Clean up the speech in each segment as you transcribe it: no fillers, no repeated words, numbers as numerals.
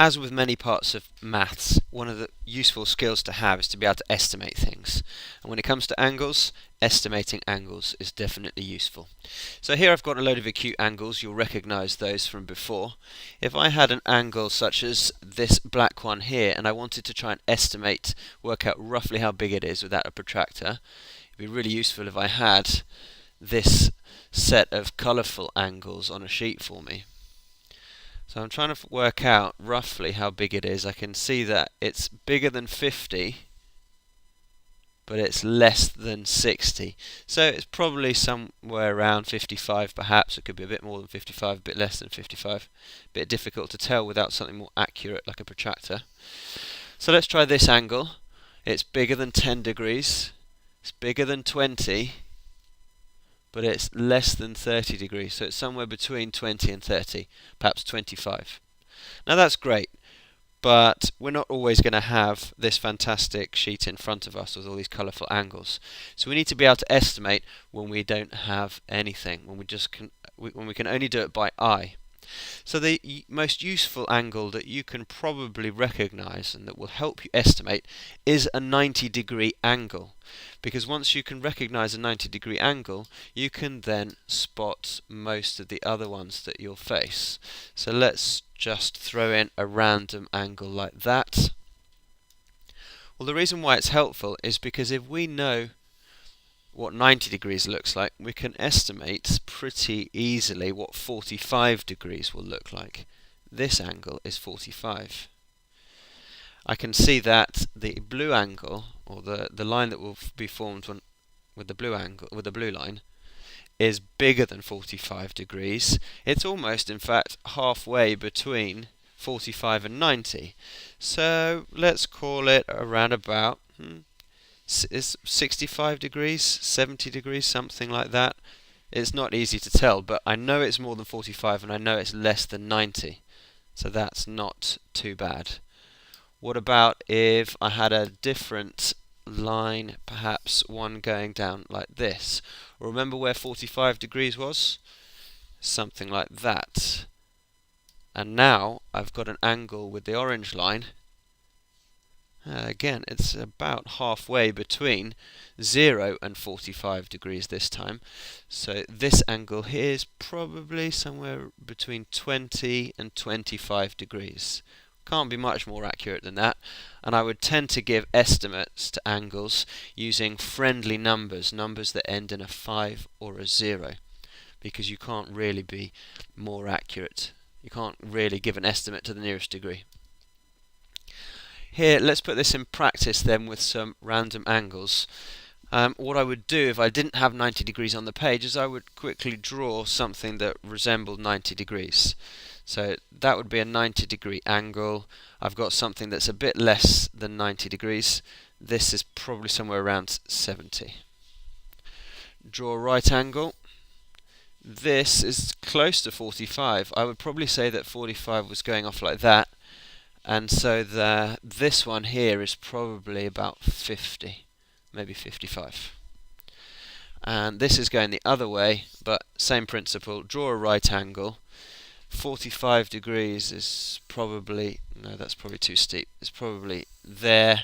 As with many parts of maths, one of the useful skills to have is to be able to estimate things. And when it comes to angles, estimating angles is definitely useful. So here I've got a load of acute angles. You'll recognise those from before. If I had an angle such as this black one here, and I wanted to try and estimate, work out roughly how big it is without a protractor, it'd be really useful if I had this set of colourful angles on a sheet for me. So I'm trying to work out roughly how big it is. I can see that it's bigger than 50, but it's less than 60. So it's probably somewhere around 55 perhaps. It could be a bit more than 55, a bit less than 55. A bit difficult to tell without something more accurate like a protractor. So let's try this angle. It's bigger than 10 degrees. It's bigger than 20. But it's less than 30 degrees, so it's somewhere between 20 and 30, perhaps 25. Now that's great, but we're not always going to have this fantastic sheet in front of us with all these colourful angles. So we need to be able to estimate when we don't have anything, when we can only do it by eye. So the most useful angle that you can probably recognise and that will help you estimate is a 90-degree angle. Because once you can recognise a 90-degree angle, you can then spot most of the other ones that you'll face. So let's just throw in a random angle like that. Well, the reason why it's helpful is because if we know what 90 degrees looks like, we can estimate pretty easily what 45 degrees will look like. This angle is 45. I can see that the blue angle, or the line that will be formed with the blue angle, with the blue line, is bigger than 45 degrees. It's almost, in fact, halfway between 45 and 90. So let's call it around about is 65 degrees, 70 degrees, something like that. It's not easy to tell, but I know it's more than 45 and I know it's less than 90. So that's not too bad. What about if I had a different line, perhaps one going down like this? Remember where 45 degrees was? Something like that. And now I've got an angle with the orange line. Again, it's about halfway between 0 and 45 degrees this time. So this angle here is probably somewhere between 20 and 25 degrees. Can't be much more accurate than that. And I would tend to give estimates to angles using friendly numbers, numbers that end in a 5 or a 0, because you can't really be more accurate. You can't really give an estimate to the nearest degree. Here, let's put this in practice then with some random angles. What I would do if I didn't have 90 degrees on the page is I would quickly draw something that resembled 90 degrees. So that would be a 90-degree angle. I've got something that's a bit less than 90 degrees. This is probably somewhere around 70. Draw a right angle. This is close to 45. I would probably say that 45 was going off like that. And so this one here is probably about 50, maybe 55. And this is going the other way, but same principle. Draw a right angle. 45 degrees is probably, no, that's probably too steep. It's probably there.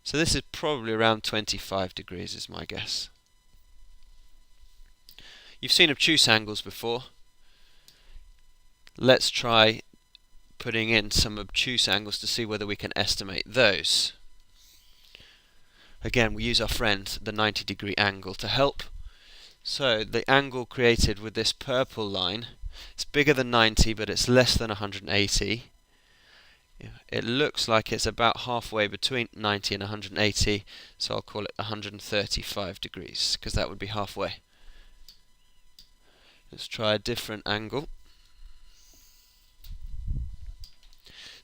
So this is probably around 25 degrees is my guess. You've seen obtuse angles before. Let's try putting in some obtuse angles to see whether we can estimate those. Again, we use our friend the 90-degree angle to help. So the angle created with this purple line, it's bigger than 90 but it's less than 180. It looks like it's about halfway between 90 and 180, so I'll call it 135 degrees because that would be halfway. Let's try a different angle.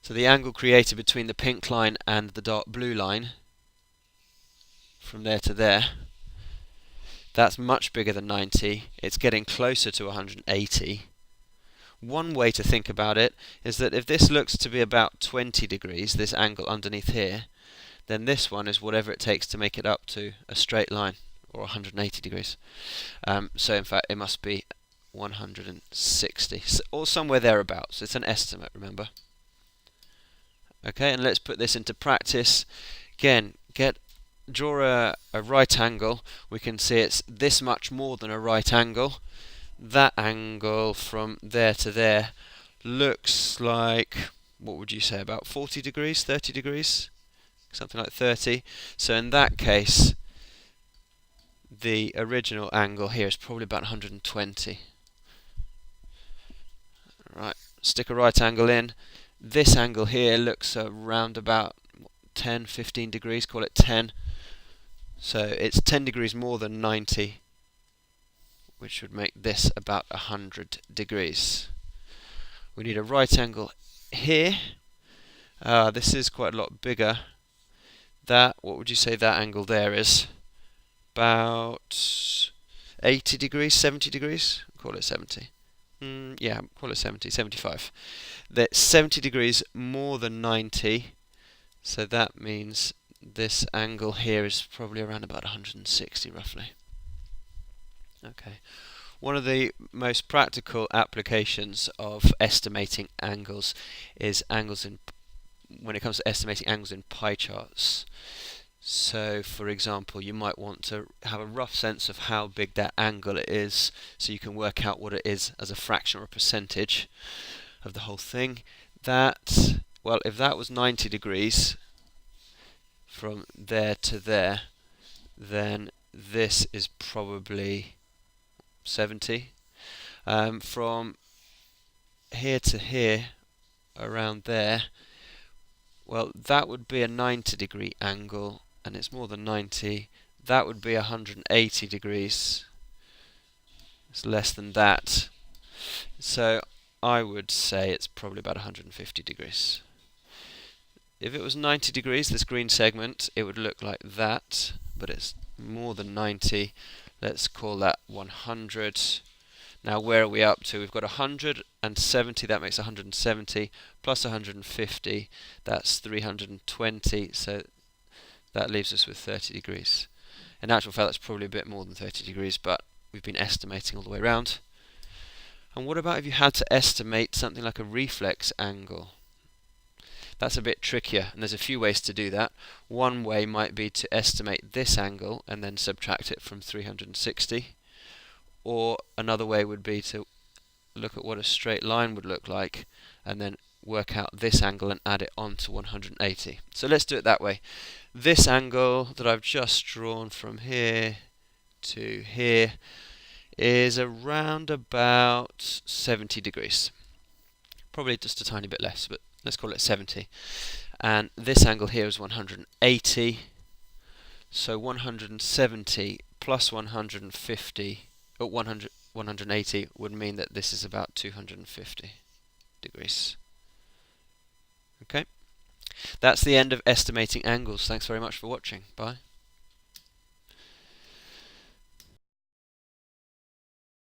So the angle created between the pink line and the dark blue line, from there to there, that's much bigger than 90. It's getting closer to 180. One way to think about it is that if this looks to be about 20 degrees, this angle underneath here, then this one is whatever it takes to make it up to a straight line, or 180 degrees. So in fact it must be 160, or somewhere thereabouts. It's an estimate, remember. Okay, and let's put this into practice. Again, draw a right angle. We can see it's this much more than a right angle. That angle from there to there looks like, what would you say, about 40 degrees, 30 degrees? Something like 30. So in that case, the original angle here is probably about 120. Right, stick a right angle in. This angle here looks around about 10, 15 degrees, call it 10. So it's 10 degrees more than 90, which would make this about 100 degrees. We need a right angle here. This is quite a lot bigger. That, what would you say that angle there is? About 80 degrees, 70 degrees? Call it 70. Yeah, call it 70, 75. That's 70 degrees more than 90, so that means this angle here is probably around about 160 roughly. Okay. One of the most practical applications of estimating angles is when it comes to estimating angles in pie charts. So, for example, you might want to have a rough sense of how big that angle is, so you can work out what it is as a fraction or a percentage of the whole thing. That, well, if that was 90 degrees from there to there, then this is probably 70. From here to here, around there, well, that would be a 90 degree angle, and it's more than 90. That would be 180 degrees. It's less than that. So I would say it's probably about 150 degrees. If it was 90 degrees, this green segment, it would look like that, but it's more than 90. Let's call that 100. Now where are we up to? We've got 170, that makes 170, plus 150, that's 320, so that leaves us with 30 degrees. In actual fact, that's probably a bit more than 30 degrees, but we've been estimating all the way around. And what about if you had to estimate something like a reflex angle? That's a bit trickier, and there's a few ways to do that. One way might be to estimate this angle and then subtract it from 360. Or another way would be to look at what a straight line would look like and then work out this angle and add it on to 180. So let's do it that way. This angle that I've just drawn from here to here is around about 70 degrees. Probably just a tiny bit less, but let's call it 70. And this angle here is 180. So 170 plus 150, or 180 would mean that this is about 250 degrees. Okay, that's the end of estimating angles. Thanks very much for watching. Bye.